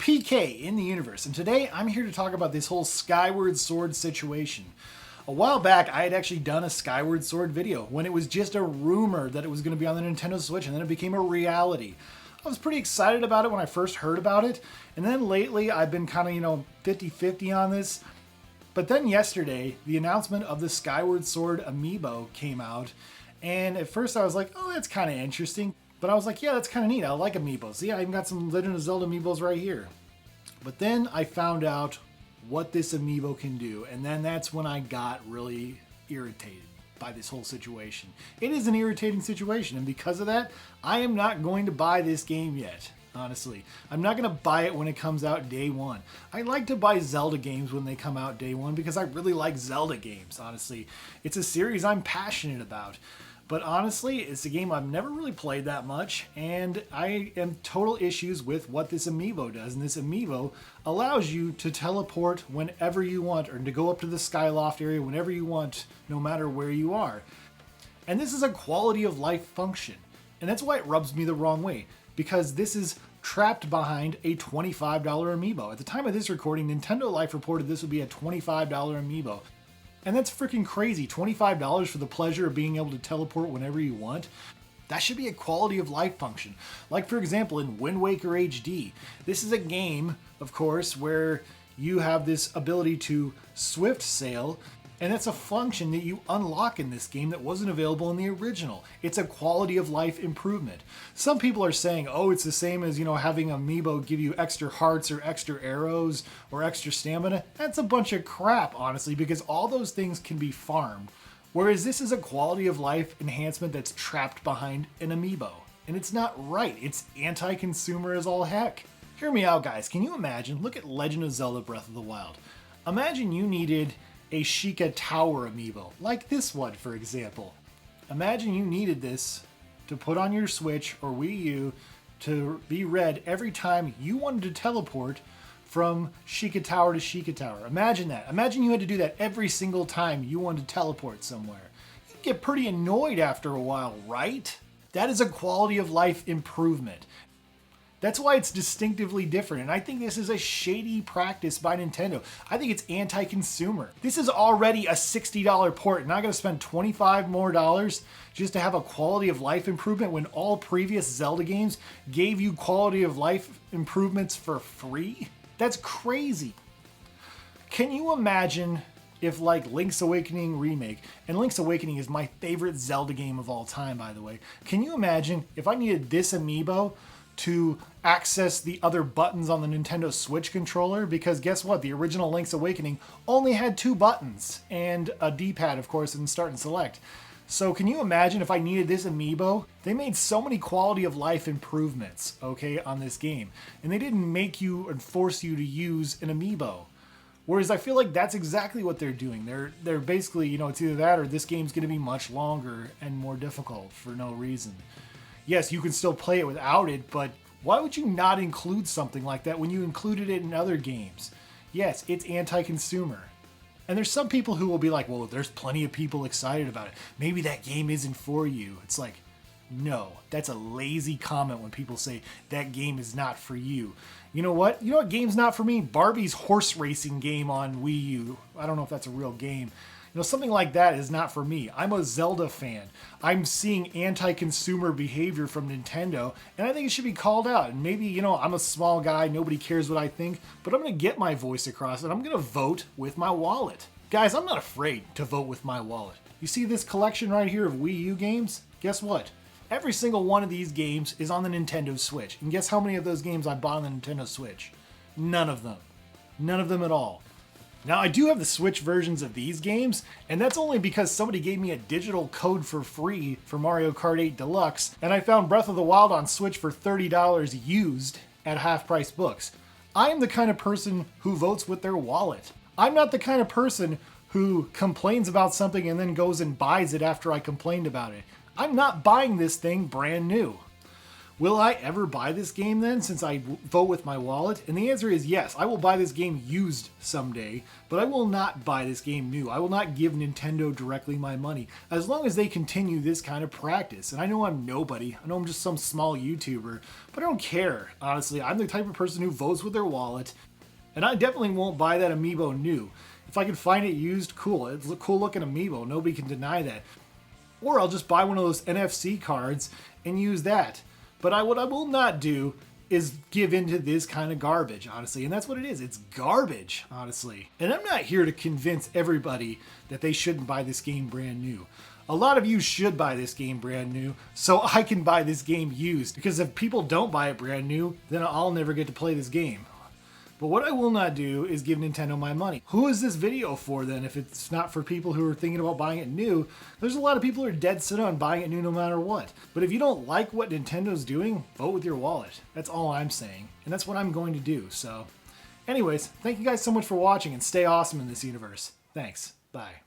PK in the universe, and today I'm here to talk about this whole Skyward Sword situation. A while back, I had actually done a Skyward Sword video when it was just a rumor that it was going to be on the Nintendo Switch, and then it became a reality. I was pretty excited about it when I first heard about it, and then lately I've been kind of, 50-50 on this. But then yesterday, the announcement of the Skyward Sword Amiibo came out, and at first I was like, oh, that's kind of interesting. But I was like, yeah, that's kind of neat. I like Amiibos. Yeah, I even got some Legend of Zelda Amiibos right here. But then I found out what this Amiibo can do, and then that's when I got really irritated by this whole situation. It is an irritating situation, and because of that, I am not going to buy this game yet. Honestly, I'm not going to buy it when it comes out day one. I like to buy Zelda games when they come out day one because I really like Zelda games, honestly. It's a series I'm passionate about. But honestly, it's a game I've never really played that much, and I am total issues with what this Amiibo does. And this Amiibo allows you to teleport whenever you want, or to go up to the Skyloft area whenever you want, no matter where you are. And this is a quality of life function. And that's why it rubs me the wrong way, because this is trapped behind a $25 Amiibo. At the time of this recording, Nintendo Life reported this would be a $25 Amiibo. And that's freaking crazy. $25 for the pleasure of being able to teleport whenever you want. That should be a quality of life function. Like, for example, in Wind Waker HD. This is a game, of course, where you have this ability to swift sail, and that's a function that you unlock in this game that wasn't available in the original. It's a quality of life improvement. Some people are saying, oh, it's the same as, having Amiibo give you extra hearts or extra arrows or extra stamina. That's a bunch of crap, honestly, because all those things can be farmed. Whereas this is a quality of life enhancement that's trapped behind an Amiibo. And it's not right. It's anti-consumer as all heck. Hear me out, guys. Can you imagine? Look at Legend of Zelda Breath of the Wild. Imagine you needed a Sheikah Tower Amiibo, like this one, for example. Imagine you needed this to put on your Switch or Wii U to be read every time you wanted to teleport from Sheikah Tower to Sheikah Tower. Imagine that. Imagine you had to do that every single time you wanted to teleport somewhere. You'd get pretty annoyed after a while, right? That is a quality of life improvement. That's why it's distinctively different, and I think this is a shady practice by Nintendo. I think it's anti-consumer. This is already a $60 port, and I gotta spend $25 more just to have a quality of life improvement when all previous Zelda games gave you quality of life improvements for free? That's crazy. Can you imagine if, like, Link's Awakening Remake, and Link's Awakening is my favorite Zelda game of all time, by the way. Can you imagine if I needed this Amiibo to access the other buttons on the Nintendo Switch controller? Because guess what? The original Link's Awakening only had 2 buttons and a D-pad, of course, and start and select. So can you imagine if I needed this Amiibo? They made so many quality of life improvements, okay, on this game. And they didn't make you and force you to use an Amiibo. Whereas I feel like that's exactly what they're doing. They're basically, it's either that or this game's going to be much longer and more difficult for no reason. Yes, you can still play it without it, but why would you not include something like that when you included it in other games? Yes, it's anti-consumer. And there's some people who will be like, well, there's plenty of people excited about it. Maybe that game isn't for you. It's like, no, that's a lazy comment when people say that game is not for you. You know what? You know what game's not for me? Barbie's horse racing game on Wii U. I don't know if that's a real game. Something like that is not for me. I'm a Zelda fan. I'm seeing anti-consumer behavior from Nintendo, and I think it should be called out. And maybe, I'm a small guy, nobody cares what I think, but I'm going to get my voice across, and I'm going to vote with my wallet. Guys, I'm not afraid to vote with my wallet. You see this collection right here of Wii U games? Guess what? Every single one of these games is on the Nintendo Switch. And guess how many of those games I bought on the Nintendo Switch? None of them. None of them at all. Now, I do have the Switch versions of these games, and that's only because somebody gave me a digital code for free for Mario Kart 8 Deluxe, and I found Breath of the Wild on Switch for $30 used at half-price books. I am the kind of person who votes with their wallet. I'm not the kind of person who complains about something and then goes and buys it after I complained about it. I'm not buying this thing brand new. Will I ever buy this game then, since I vote with my wallet? And the answer is yes, I will buy this game used someday, but I will not buy this game new. I will not give Nintendo directly my money, as long as they continue this kind of practice. And I know I'm nobody, I know I'm just some small YouTuber, but I don't care, honestly. I'm the type of person who votes with their wallet, and I definitely won't buy that Amiibo new. If I can find it used, cool. It's a cool looking Amiibo, nobody can deny that. Or I'll just buy one of those NFC cards and use that. But what I will not do is give into this kind of garbage, honestly. And that's what it is. It's garbage, honestly. And I'm not here to convince everybody that they shouldn't buy this game brand new. A lot of you should buy this game brand new so I can buy this game used. Because if people don't buy it brand new, then I'll never get to play this game. But what I will not do is give Nintendo my money. Who is this video for then if it's not for people who are thinking about buying it new? There's a lot of people who are dead set on buying it new no matter what. But if you don't like what Nintendo's doing, vote with your wallet. That's all I'm saying. And that's what I'm going to do. So anyways, thank you guys so much for watching and stay awesome in this universe. Thanks. Bye.